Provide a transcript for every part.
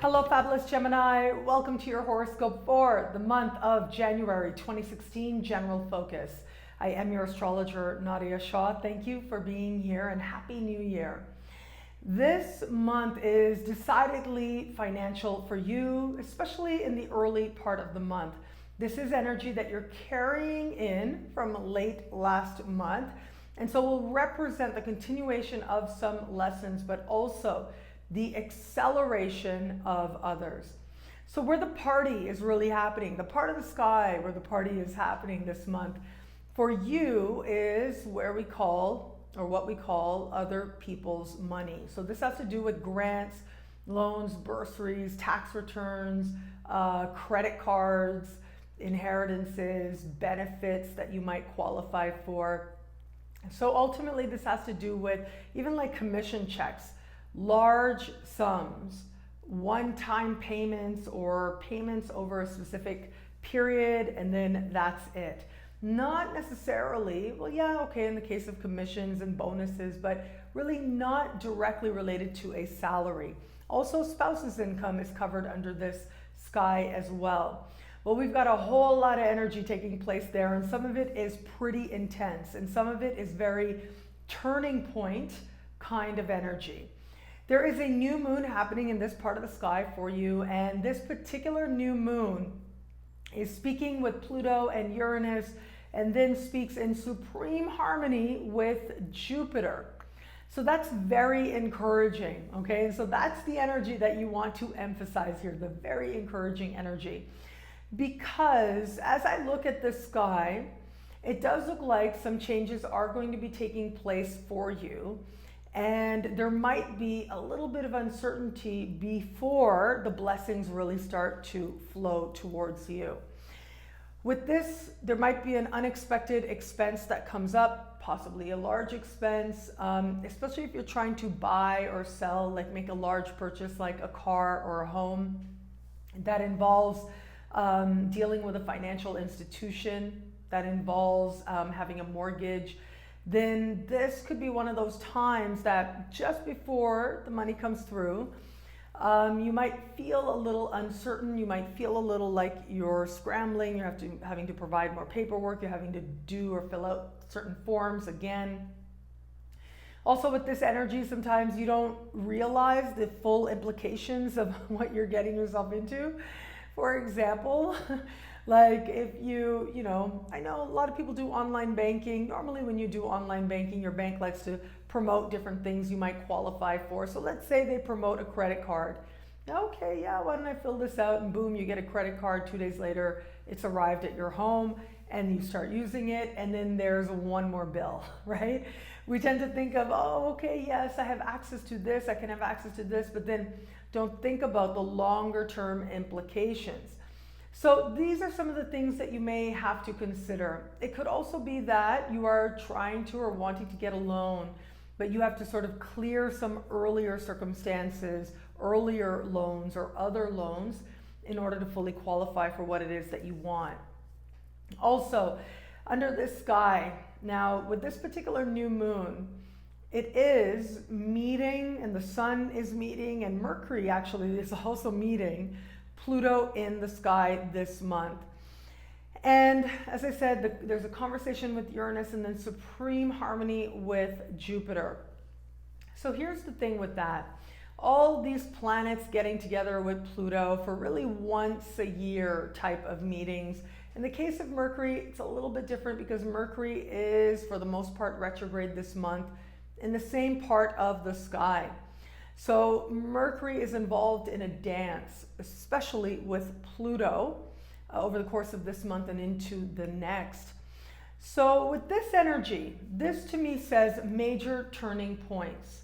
Hello, fabulous Gemini. Welcome to your horoscope for the month of January 2016, General Focus. I am your astrologer, Nadiya Shah. Thank you for being here and Happy New Year. This month is decidedly financial for you, especially in the early part of the month. This is energy that you're carrying in from late last month, and so will represent the continuation of some lessons, but also the acceleration of others. So where the party is really happening, the part of the sky where the party is happening this month for you is where we call, or what we call, other people's money. So this has to do with grants, loans, bursaries, tax returns, credit cards, inheritances, benefits that you might qualify for. So ultimately this has to do with even like commission checks, large sums, one-time payments or payments over a specific period, and then that's it. Not necessarily, well, yeah, okay, in the case of commissions and bonuses, but really not directly related to a salary. Also, spouse's income is covered under this sky as well. Well, we've got a whole lot of energy taking place there, and some of it is pretty intense, and some of it is very turning point kind of energy. There is a new moon happening in this part of the sky for you, and this particular new moon is speaking with Pluto and Uranus, and then speaks in supreme harmony with Jupiter. So that's very encouraging, okay? And so that's the energy that you want to emphasize here, the very encouraging energy. Because as I look at the sky, it does look like some changes are going to be taking place for you. And there might be a little bit of uncertainty before the blessings really start to flow towards you. With this, there might be an unexpected expense that comes up, possibly a large expense, especially if you're trying to buy or sell, like make a large purchase like a car or a home. That involves dealing with a financial institution, that involves having a mortgage. Then this could be one of those times that just before the money comes through, you might feel a little uncertain. You might feel a little like you're scrambling. You're having to provide more paperwork. You're having to do or fill out certain forms again. Also with this energy, sometimes you don't realize the full implications of what you're getting yourself into. For example, like if you know, I know a lot of people do online banking. Normally when you do online banking, your bank likes to promote different things you might qualify for. So let's say they promote a credit card. Okay, yeah, why don't I fill this out, and boom, you get a credit card. 2 days later, it's arrived at your home and you start using it, and then there's one more bill, right? We tend to think of, oh, okay, yes, I have access to this, I can have access to this, but then don't think about the longer term implications. So these are some of the things that you may have to consider. It could also be that you are trying to or wanting to get a loan, but you have to sort of clear some earlier circumstances, earlier loans or other loans in order to fully qualify for what it is that you want. Also, under this sky, now with this particular new moon, it is meeting, and the sun is meeting, and Mercury actually is also meeting Pluto in the sky this month. And as I said, there's a conversation with Uranus and then supreme harmony with Jupiter. So here's the thing with that. All these planets getting together with Pluto for really once a year type of meetings. In the case of Mercury, it's a little bit different because Mercury is, for the most part, retrograde this month in the same part of the sky. So Mercury is involved in a dance, especially with Pluto, over the course of this month and into the next. So with this energy, this to me says major turning points.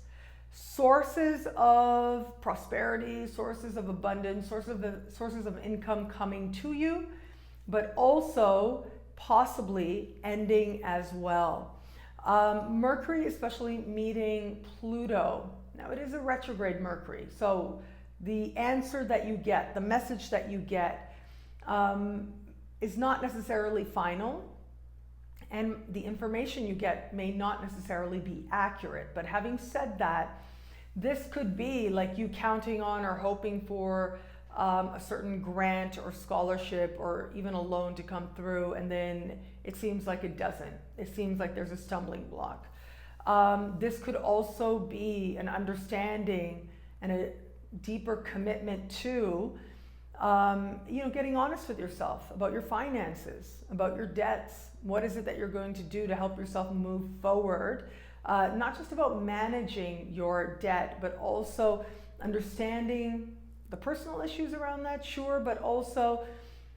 Sources of prosperity, sources of abundance, sources of income coming to you, but also possibly ending as well. Mercury especially meeting Pluto. Now it is a retrograde Mercury, so the answer that you get, the message that you get is not necessarily final, and the information you get may not necessarily be accurate. But having said that, This could be like you counting on or hoping for a certain grant or scholarship or even a loan to come through, and then it seems like it doesn't. It seems like there's a stumbling block. This could also be an understanding and a deeper commitment to getting honest with yourself about your finances, about your debts. What is it that you're going to do to help yourself move forward? Not just about managing your debt, but also understanding the personal issues around that, sure, but also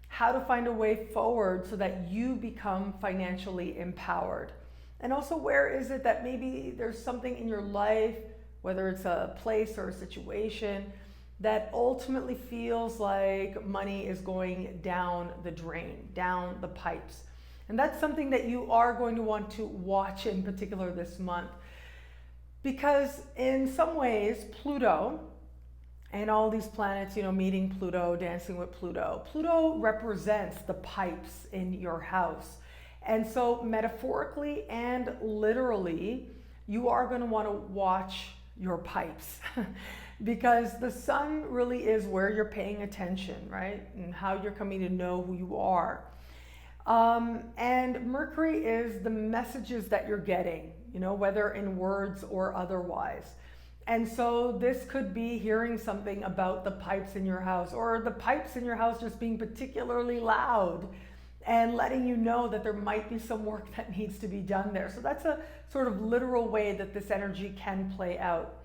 how to find a way forward so that you become financially empowered. And also, where is it that maybe there's something in your life, whether it's a place or a situation, that ultimately feels like money is going down the drain, down the pipes. And that's something that you are going to want to watch in particular this month. Because in some ways, Pluto and all these planets, meeting Pluto, dancing with Pluto. Pluto represents the pipes in your house. And so metaphorically and literally, you are going to want to watch your pipes because the sun really is where you're paying attention, right? And how you're coming to know who you are. And Mercury is the messages that you're getting, whether in words or otherwise. And so this could be hearing something about the pipes in your house, or the pipes in your house just being particularly loud and letting you know that there might be some work that needs to be done there. So that's a sort of literal way that this energy can play out.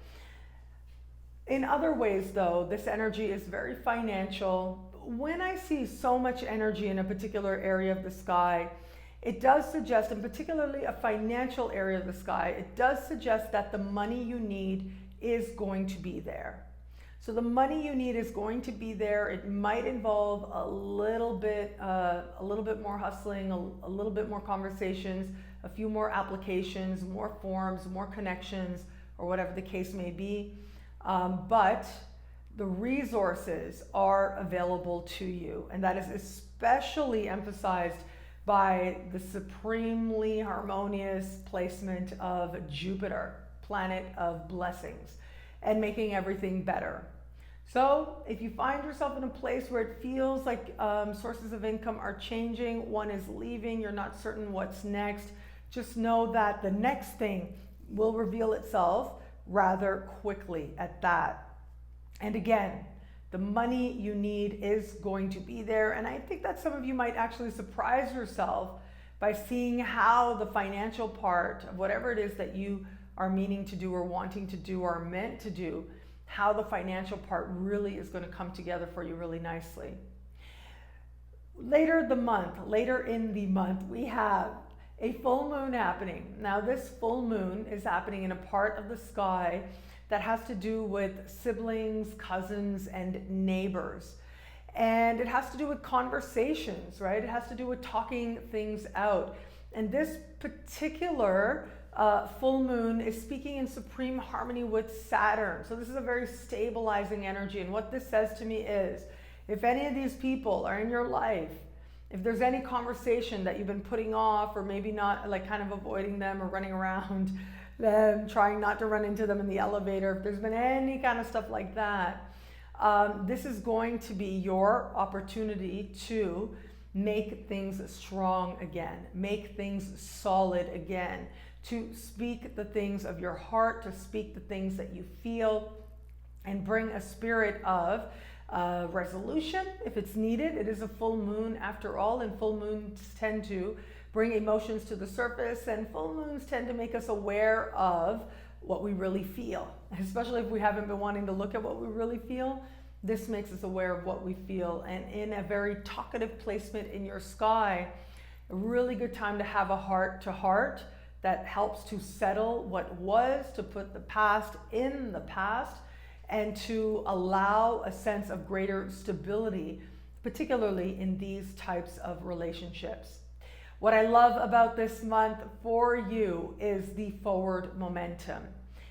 In other ways, though, this energy is very financial. When I see so much energy in a particular area of the sky, it does suggest, and particularly a financial area of the sky, it does suggest that the money you need is going to be there. So the money you need is going to be there. It might involve a little bit more hustling, a little bit more conversations, a few more applications, more forms, more connections, or whatever the case may be. But the resources are available to you, and that is especially emphasized by the supremely harmonious placement of Jupiter, planet of blessings, and making everything better. So if you find yourself in a place where it feels like sources of income are changing, one is leaving, you're not certain what's next, just know that the next thing will reveal itself rather quickly at that. And again, the money you need is going to be there. And I think that some of you might actually surprise yourself by seeing how the financial part of whatever it is that you are meaning to do or wanting to do or meant to do, how the financial part really is going to come together for you really nicely. Later in the month, we have a full moon happening. Now this full moon is happening in a part of the sky that has to do with siblings, cousins, and neighbors. And it has to do with conversations, right? It has to do with talking things out. And this particular full moon is speaking in supreme harmony with Saturn. So this is a very stabilizing energy. And what this says to me is, if any of these people are in your life, if there's any conversation that you've been putting off or maybe not, like kind of avoiding them or running around them, trying not to run into them in the elevator, if there's been any kind of stuff like that, this is going to be your opportunity to make things strong again, make things solid again, to speak the things of your heart, to speak the things that you feel, and bring a spirit of resolution if it's needed. It is a full moon after all, and full moons tend to bring emotions to the surface, and full moons tend to make us aware of what we really feel, especially if we haven't been wanting to look at what we really feel. This makes us aware of what we feel, and in a very talkative placement in your sky, a really good time to have a heart-to-heart that helps to settle what was, to put the past in the past, and to allow a sense of greater stability, particularly in these types of relationships. What I love about this month for you is the forward momentum,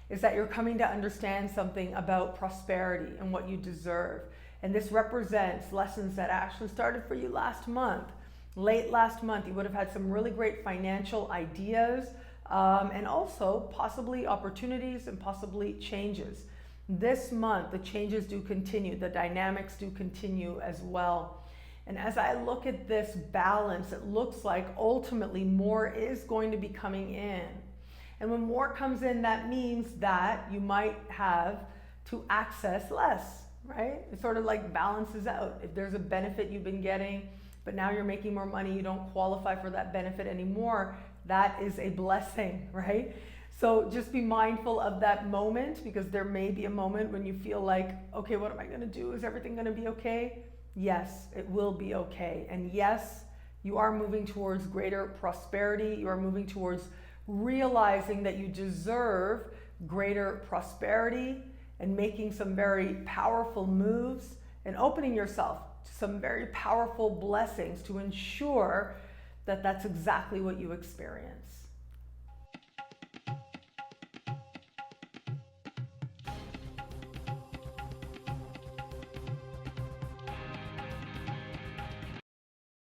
is that you're coming to understand something about prosperity and what you deserve. And this represents lessons that actually started for you last month. Late last month, you would have had some really great financial ideas and also possibly opportunities and possibly changes. This month, the changes do continue, the dynamics do continue as well. And as I look at this balance, it looks like ultimately more is going to be coming in. And when more comes in, that means that you might have to access less, right? It sort of like balances out. If there's a benefit you've been getting, but now you're making more money, you don't qualify for that benefit anymore, that is a blessing, right? So just be mindful of that moment, because there may be a moment when you feel like, okay, what am I gonna do? Is everything gonna be okay? Yes, it will be okay. And yes, you are moving towards greater prosperity. You are moving towards realizing that you deserve greater prosperity and making some very powerful moves and opening yourself to some very powerful blessings to ensure that that's exactly what you experience.